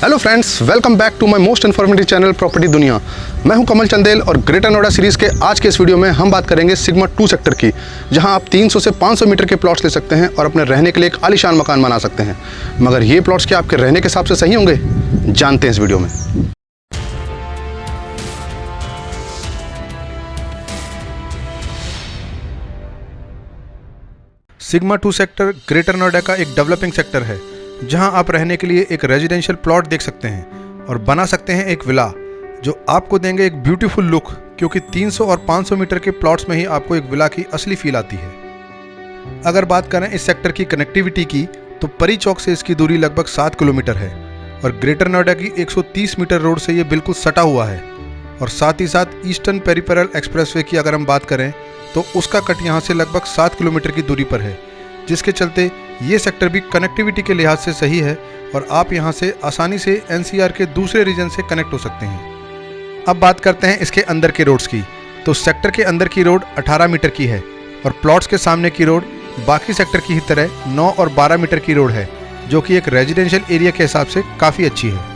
Hello friends, welcome back to my most informative channel property दुनिया। मैं हूं कमल चंदेल और ग्रेटर नोएडा सीरीज़ के आज के इस वीडियो में हम बात करेंगे सिग्मा 2 सेक्टर की, जहां आप 300 से 500 मीटर के प्लॉट्स ले सकते हैं और अपने रहने के लिए एक आलीशान मकान बना सकते हैं। मगर ये प्लॉट्स क्या आपके रहने के हिसाब से सही होंगे? जानते हैं इस वीडियो में। सिग्मा 2 सेक्टर ग्रेटर नोएडा का एक डेवलपिंग सेक्टर है, जहां आप रहने के लिए एक रेजिडेंशियल प्लॉट देख सकते हैं और बना सकते हैं एक विला, जो आपको देंगे एक ब्यूटीफुल लुक, क्योंकि 300 और 500 मीटर के प्लॉट्स में ही आपको एक विला की असली फील आती है। अगर बात करें इस सेक्टर की कनेक्टिविटी की, तो परी चौक से इसकी दूरी लगभग 7 किलोमीटर है और ग्रेटर नोएडा की 130 मीटर रोड से ये बिल्कुल सटा हुआ है। और साथ ही साथ ईस्टर्न पेरिफेरल एक्सप्रेसवे की अगर हम बात करें तो उसका कट यहाँ से लगभग 7 किलोमीटर की दूरी पर है, जिसके चलते ये सेक्टर भी कनेक्टिविटी के लिहाज से सही है और आप यहाँ से आसानी से एनसीआर के दूसरे रीजन से कनेक्ट हो सकते हैं। अब बात करते हैं इसके अंदर के रोड्स की। तो सेक्टर के अंदर की रोड 18 मीटर की है और प्लॉट्स के सामने की रोड बाकी सेक्टर की ही तरह 9 और 12 मीटर की रोड है, जो कि एक रेजिडेंशियल एरिया के हिसाब से काफ़ी अच्छी है।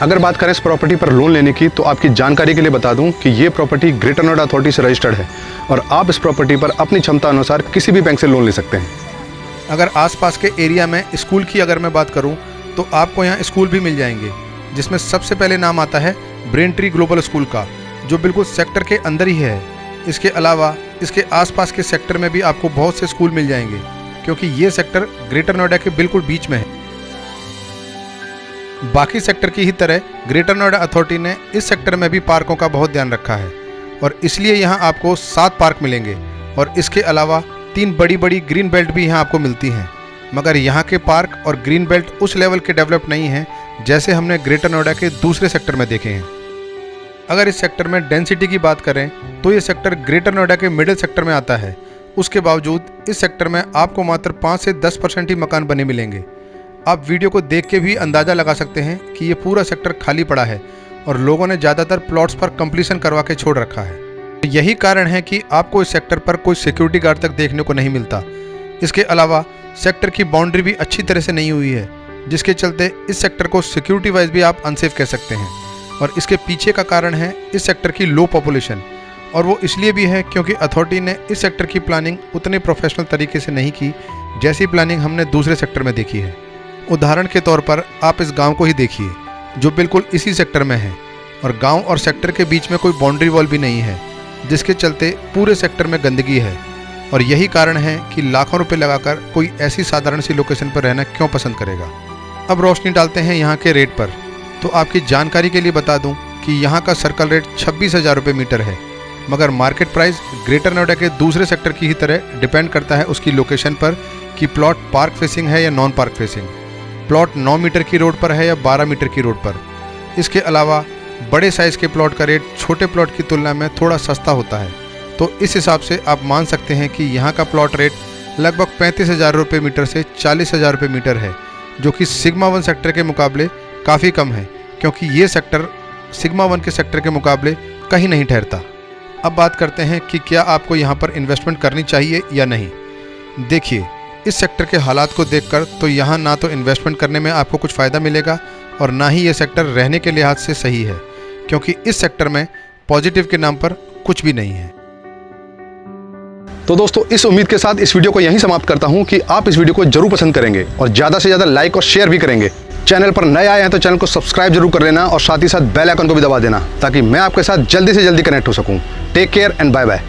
अगर बात करें इस प्रॉपर्टी पर लोन लेने की, तो आपकी जानकारी के लिए बता दूं कि ये प्रॉपर्टी ग्रेटर नोएडा अथॉरिटी से रजिस्टर्ड है और आप इस प्रॉपर्टी पर अपनी क्षमता अनुसार किसी भी बैंक से लोन ले सकते हैं। अगर आसपास के एरिया में स्कूल की अगर मैं बात करूं, तो आपको यहाँ स्कूल भी मिल जाएंगे, जिसमें सबसे पहले नाम आता है ब्रेन ट्री ग्लोबल स्कूल का, जो बिल्कुल सेक्टर के अंदर ही है। इसके अलावा इसके आसपास के सेक्टर में भी आपको बहुत से स्कूल मिल जाएंगे, क्योंकि ये सेक्टर ग्रेटर नोएडा के बिल्कुल बीच में है। बाकी सेक्टर की ही तरह ग्रेटर नोएडा अथॉरिटी ने इस सेक्टर में भी पार्कों का बहुत ध्यान रखा है और इसलिए यहाँ आपको 7 पार्क मिलेंगे और इसके अलावा 3 बड़ी बड़ी ग्रीन बेल्ट भी यहाँ आपको मिलती हैं। मगर यहाँ के पार्क और ग्रीन बेल्ट उस लेवल के डेवलप नहीं हैं जैसे हमने ग्रेटर नोएडा के दूसरे सेक्टर में देखे हैं। अगर इस सेक्टर में डेंसिटी की बात करें तो ये सेक्टर ग्रेटर नोएडा के मिडिल सेक्टर में आता है। उसके बावजूद इस सेक्टर में आपको मात्र 5 से 10% ही मकान बने मिलेंगे। आप वीडियो को देख के भी अंदाज़ा लगा सकते हैं कि ये पूरा सेक्टर खाली पड़ा है और लोगों ने ज़्यादातर प्लॉट्स पर कंप्लीशन करवा के छोड़ रखा है। यही कारण है कि आपको इस सेक्टर पर कोई सिक्योरिटी गार्ड तक देखने को नहीं मिलता। इसके अलावा सेक्टर की बाउंड्री भी अच्छी तरह से नहीं हुई है, जिसके चलते इस सेक्टर को सिक्योरिटी वाइज भी आप अनसेफ कह सकते हैं। और इसके पीछे का कारण है इस सेक्टर की लो पॉपुलेशन, और वो इसलिए भी है क्योंकि अथॉरिटी ने इस सेक्टर की प्लानिंग उतने प्रोफेशनल तरीके से नहीं की जैसी प्लानिंग हमने दूसरे सेक्टर में देखी है। उदाहरण के तौर पर आप इस गांव को ही देखिए, जो बिल्कुल इसी सेक्टर में है और गांव और सेक्टर के बीच में कोई बाउंड्री वॉल भी नहीं है, जिसके चलते पूरे सेक्टर में गंदगी है। और यही कारण है कि लाखों रुपए लगाकर कोई ऐसी साधारण सी लोकेशन पर रहना क्यों पसंद करेगा। अब रोशनी डालते हैं यहाँ के रेट पर। तो आपकी जानकारी के लिए बता दूँ कि यहाँ का सर्कल रेट 26,000 रुपये मीटर है, मगर मार्केट प्राइस ग्रेटर नोएडा के दूसरे सेक्टर की ही तरह डिपेंड करता है उसकी लोकेशन पर कि प्लॉट पार्क फेसिंग है या non park facing, plot 9 metre की रोड पर है या 12 मीटर की रोड पर। इसके अलावा बड़े साइज़ के प्लॉट का रेट छोटे प्लॉट की तुलना में थोड़ा सस्ता होता है। तो इस हिसाब से आप मान सकते हैं कि यहाँ का प्लॉट रेट लगभग 35,000 रुपये मीटर से 40,000 रुपये मीटर है, जो कि सिग्मा 1 सेक्टर के मुकाबले काफ़ी कम है, क्योंकि ये सेक्टर सिग्मा 1 के सेक्टर के मुकाबले कहीं नहीं ठहरता। अब बात करते हैं कि क्या आपको यहाँ पर इन्वेस्टमेंट करनी चाहिए या नहीं। देखिए, इस सेक्टर के हालात को देखकर तो यहाँ ना तो इन्वेस्टमेंट करने में आपको कुछ फ़ायदा मिलेगा और ना ही ये सेक्टर रहने के लिहाज से सही है, क्योंकि इस सेक्टर में पॉजिटिव के नाम पर कुछ भी नहीं है। तो दोस्तों, इस उम्मीद के साथ इस वीडियो को यहीं समाप्त करता हूं कि आप इस वीडियो को जरूर पसंद करेंगे और ज़्यादा से ज़्यादा लाइक और शेयर भी करेंगे। चैनल पर नए आए हैं तो चैनल को सब्सक्राइब जरूर कर लेना और साथ ही साथ बेल आइकन को भी दबा देना, ताकि मैं आपके साथ जल्दी से जल्दी कनेक्ट हो सकूं। Take care and bye bye.